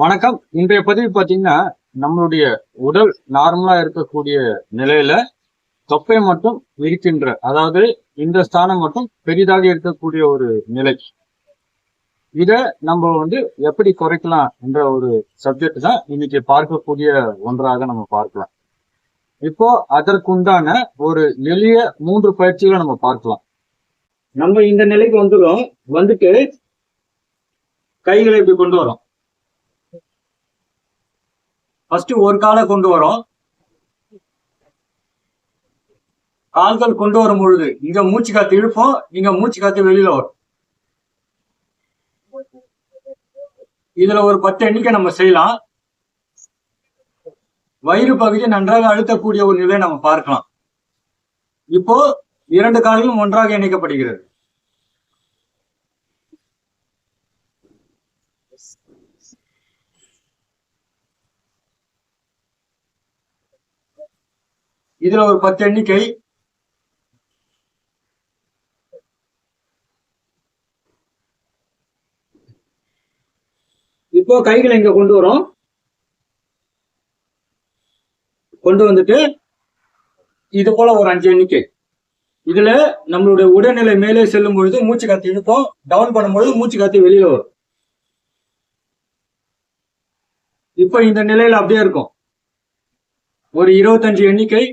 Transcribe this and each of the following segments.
வணக்கம். இன்றைய பதிவு பார்த்தீங்கன்னா, நம்மளுடைய உடல் நார்மலா இருக்கக்கூடிய நிலையில தொப்பை மட்டும் இருக்கின்ற, அதாவது இந்த ஸ்தானம் மட்டும் பெரிதாக இருக்கக்கூடிய ஒரு நிலை. இத நம்ம எப்படி குறைக்கலாம் என்ற ஒரு சப்ஜெக்ட் தான் இன்னைக்கு பார்க்கக்கூடிய ஒன்றாக நம்ம பார்க்கலாம். இப்போ அதற்குண்டான ஒரு எளிய 3 பயிற்சிகளை நம்ம பார்க்கலாம். நம்ம இந்த நிலைக்கு வந்துட்டு கைகளை இப்படி கொண்டு வரோம். ஃபர்ஸ்ட் ஒரு காலை கொண்டு வரோம். கால்கள் கொண்டு வரும் பொழுது இங்க மூச்சு காத்து இழுப்போம், இங்க மூச்சு காத்து வெளியில வரும். இதுல ஒரு 10 எண்ணிக்கை நம்ம செய்யலாம். வயிறு பகுதி நன்றாக அழுத்தக்கூடிய ஒரு நிலையை நம்ம பார்க்கலாம். இப்போ 2 காலையும் ஒன்றாக இணைக்கப்படுகிறது. இதுல ஒரு 10 எண்ணிக்கை. இப்போ கைகளை இங்க கொண்டு வரோம். கொண்டு வந்துட்டு இது போல ஒரு 5 எண்ணிக்கை. இதுல நம்மளுடைய உடல்நிலை மேலே செல்லும் பொழுது மூச்சு காத்து இழுப்போம், டவுன் பண்ணும்பொழுது மூச்சு காத்து வெளியில வரும். இப்ப இந்த நிலையில அப்படியே இருக்கும். ஒரு 25 எண்ணிக்கை.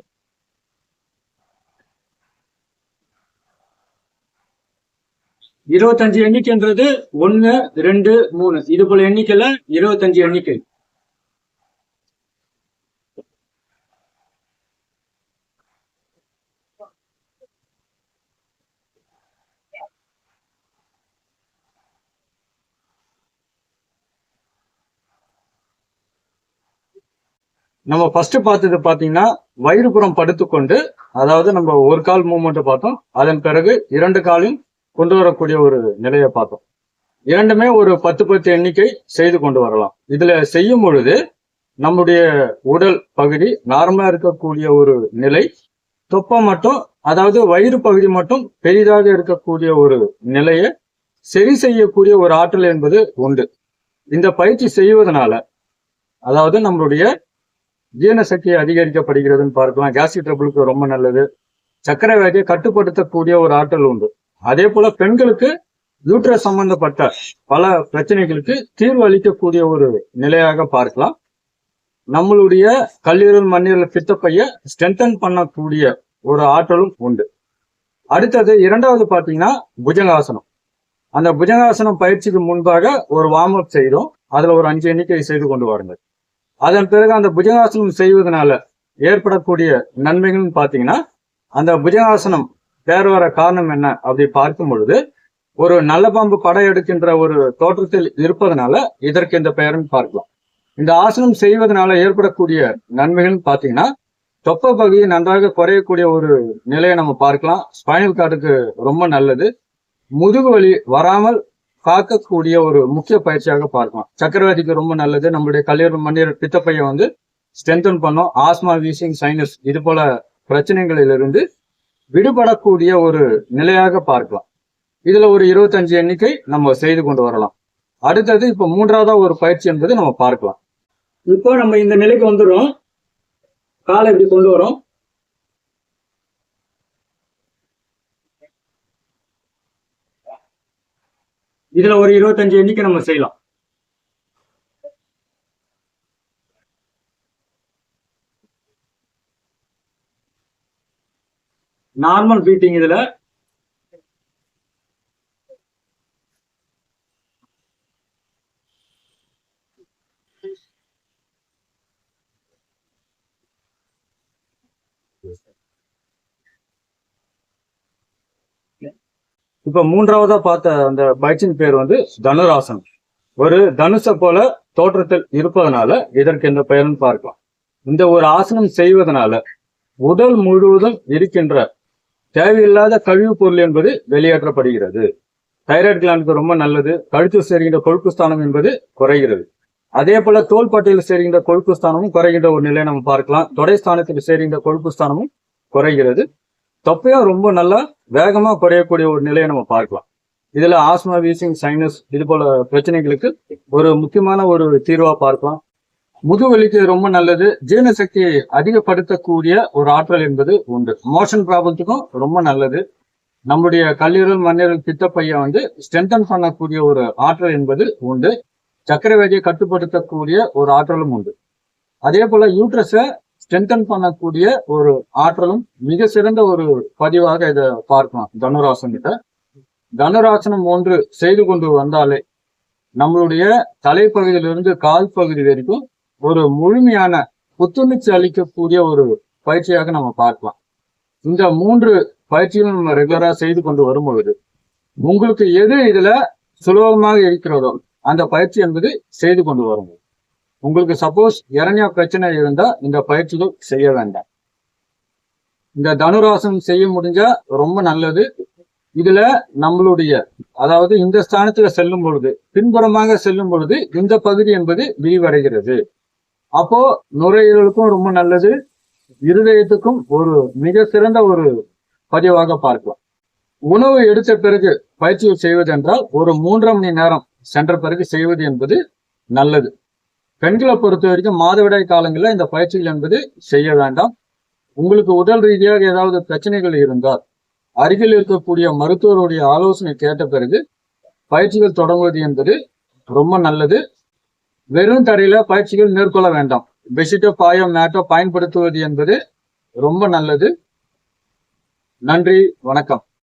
எண்ணிக்கைன்றது 1, 2, 3 இது போல எண்ணிக்கையில 25 எண்ணிக்கை. நம்ம ஃபர்ஸ்ட் பார்த்தது பாத்தீங்கன்னா வயிறுபுறம் படுத்துக்கொண்டு, அதாவது நம்ம ஒரு கால் மூவ்மெண்ட் பார்த்தோம். அதன் பிறகு 2 காலையும் கொண்டு வரக்கூடிய ஒரு நிலையை பார்த்தோம். இரண்டுமே ஒரு 10 எண்ணிக்கை செய்து கொண்டு வரலாம். இதுல செய்யும் பொழுது நம்முடைய உடல் பகுதி நார்மலா இருக்கக்கூடிய ஒரு நிலை, தொப்பை மட்டும், அதாவது வயிறு பகுதி மட்டும் பெரிதாக இருக்கக்கூடிய ஒரு நிலையை சரி செய்யக்கூடிய ஒரு ஆற்றல் என்பது உண்டு. இந்த பயிற்சி செய்வதனால அதாவது நம்மளுடைய ஜீரண சக்தி அதிகரிக்கப்படுகிறதுன்னு பார்க்கலாம். கேஸ்ட்ரிக் ட்ரபிளுக்கு ரொம்ப நல்லது. சர்க்கரை வியாதியை கட்டுப்படுத்தக்கூடிய ஒரு ஆற்றல் உண்டு. அதே போல பெண்களுக்கு யூட்ரஸ் சம்பந்தப்பட்ட பல பிரச்சனைகளுக்கு தீர்வு அளிக்கக்கூடிய ஒரு நிலையாக பார்க்கலாம். நம்மளுடைய கல்லீரல், மண்ணீரல், பித்தப்பையை ஸ்ட்ரென்தன் பண்ணக்கூடிய ஒரு ஆற்றலும் உண்டு. அடுத்தது 2வது பாத்தீங்கன்னா புஜங்காசனம். அந்த புஜங்காசனம் பயிற்சிக்கு முன்பாக ஒரு வார்ம் அப் செய்தோம். அதுல ஒரு 5 எண்ணிக்கை செய்து கொண்டு வாருங்கள். அதன் பிறகு அந்த புஜங்காசனம் செய்வதனால ஏற்படக்கூடிய நன்மைகள்னு பாத்தீங்கன்னா, அந்த புஜங்காசனம் பேர் வர காரணம் என்ன அப்படி பார்க்கும் பொழுது, ஒரு நல்ல பாம்பு படம் எடுக்கின்ற ஒரு தோற்றத்தில் இருப்பதனால இதற்கு இந்த பெயர்னு பார்க்கலாம். இந்த ஆசனம் செய்வதனால ஏற்படக்கூடிய நன்மைகள்னு பாத்தீங்கன்னா, தொப்பை பகுதியை நன்றாக குறையக்கூடிய ஒரு நிலையை நம்ம பார்க்கலாம். ஸ்பைனல் கார்டுக்கு ரொம்ப நல்லது. முதுகு வலி வராமல் காக்கக்கூடிய ஒரு முக்கிய பயிற்சியாக பார்க்கலாம். சக்கரவாதிக்கு ரொம்ப நல்லது. நம்மளுடைய கல்லீரல், மண்ணீரல், பித்தப்பையை ஸ்ட்ரென்தன் பண்ணும். ஆஸ்மா, வீசிங், சைனஸ் இது போல பிரச்சனைகளிலிருந்து விடுபடக்கூடிய ஒரு நிலையாக பார்க்கலாம். இதுல ஒரு 25 எண்ணிக்கை நம்ம செய்து கொண்டு வரலாம். அடுத்தது இப்ப 3வது ஒரு பயிற்சி என்பது நம்ம பார்க்கலாம். இப்போ நம்ம இந்த நிலைக்கு வந்துடும். காலை இப்படி கொண்டு வரோம். இதுல ஒரு 25 எண்ணிக்கை நம்ம செய்யலாம். Normal beating. இதுல இப்ப 3வதா பார்த்த அந்த பயிற்சியின் பேர் தனுராசனம். ஒரு தனுசை போல தோற்றத்தில் இருப்பதனால இதற்கு இந்த பெயர்னு பார்க்கலாம். இந்த ஒரு ஆசனம் செய்வதனால உடல் முழுவதும் இருக்கின்ற தேவையில்லாத கழிவுப் பொருள் என்பது வெளியேற்றப்படுகிறது. தைராய்டு கிளாண்டுக்கு ரொம்ப நல்லது. கழுத்தில் சேர்கின்ற கொழுப்பு ஸ்தானம் என்பது குறைகிறது. அதே போல தோள்பட்டையில் சேர்கின்ற கொழுப்பு ஸ்தானமும் குறைகின்ற ஒரு நிலையை நம்ம பார்க்கலாம். தொடை ஸ்தானத்தில் சேர்கின்ற கொழுப்பு ஸ்தானமும் குறைகிறது. தொப்பையும் ரொம்ப நல்லா வேகமா குறையக்கூடிய ஒரு நிலையை நம்ம பார்க்கலாம். இதுல ஆஸ்மா, வீசிங், சைனஸ் இது போல பிரச்சனைகளுக்கு ஒரு முக்கியமான ஒரு தீர்வா பார்க்கலாம். முதுவலிக்கு ரொம்ப நல்லது. ஜீரண சக்தியை அதிகப்படுத்தக்கூடிய ஒரு ஆற்றல் என்பது உண்டு. மோஷன் ப்ராப்ளத்துக்கும் ரொம்ப நல்லது. நம்முடைய கல்லீரல், மண்ணீரல், பித்தப்பையை ஸ்ட்ரென்தன் பண்ணக்கூடிய ஒரு ஆற்றல் என்பது உண்டு. சர்க்கரை வியாதியை கட்டுப்படுத்தக்கூடிய ஒரு ஆற்றலும் உண்டு. அதே போல யூட்ரஸை ஸ்ட்ரென்தன் பண்ணக்கூடிய ஒரு ஆற்றலும் மிக சிறந்த ஒரு பதிவாக இதை பார்க்கலாம். தனுராசனத்தை தனுராசனம் ஒன்று செய்து கொண்டு வந்தாலே நம்மளுடைய தலைப்பகுதியிலிருந்து கால் பகுதி வரைக்கும் ஒரு முழுமையான புத்துணர்ச்சி அளிக்கக்கூடிய ஒரு பயிற்சியாக நம்ம பார்க்கலாம். இந்த 3 பயிற்சிகளும் நம்ம ரெகுலரா செய்து கொண்டு வரும்பொழுது உங்களுக்கு எது இதுல சுலபமாக இருக்கிறதோ அந்த பயிற்சி என்பது செய்து கொண்டு வரும். உங்களுக்கு சப்போஸ் இறங்கிய பிரச்சனை இருந்தா இந்த பயிற்சிகள் செய்ய வேண்டாம். இந்த தனுராசனம் செய்ய முடிஞ்சா ரொம்ப நல்லது. இதுல நம்மளுடைய அதாவது இந்த ஸ்தானத்துல செல்லும் பொழுது, பின்புறமாக செல்லும் பொழுது இந்த பகுதி என்பது விரிவடைகிறது. அப்போ நுரையீரலுக்கும் ரொம்ப நல்லது, இருதயத்துக்கும் ஒரு மிக சிறந்த ஒரு பதிவாக பார்க்கலாம். உணவு எடுத்த பிறகு பயிற்சிகள் செய்வது என்றால் ஒரு 3.5 மணி நேரம் சென்ற பிறகு செய்வது என்பது நல்லது. பெண்களை பொறுத்த வரைக்கும் மாதவிடாய் காலங்களில் இந்த பயிற்சிகள் என்பது செய்ய வேண்டாம். உங்களுக்கு உடல் ரீதியாக ஏதாவது பிரச்சனைகள் இருந்தால் அருகில் இருக்கக்கூடிய மருத்துவருடைய ஆலோசனை கேட்ட பிறகு பயிற்சிகள் தொடங்குவது என்பது ரொம்ப நல்லது. வெறும் தரையில பயிற்சிகள் மேற்கொள்ள வேண்டாம். பெட்ஷீட்டோ, பாயோ, மேட்டோ பயன்படுத்துவது என்பது ரொம்ப நல்லது. நன்றி, வணக்கம்.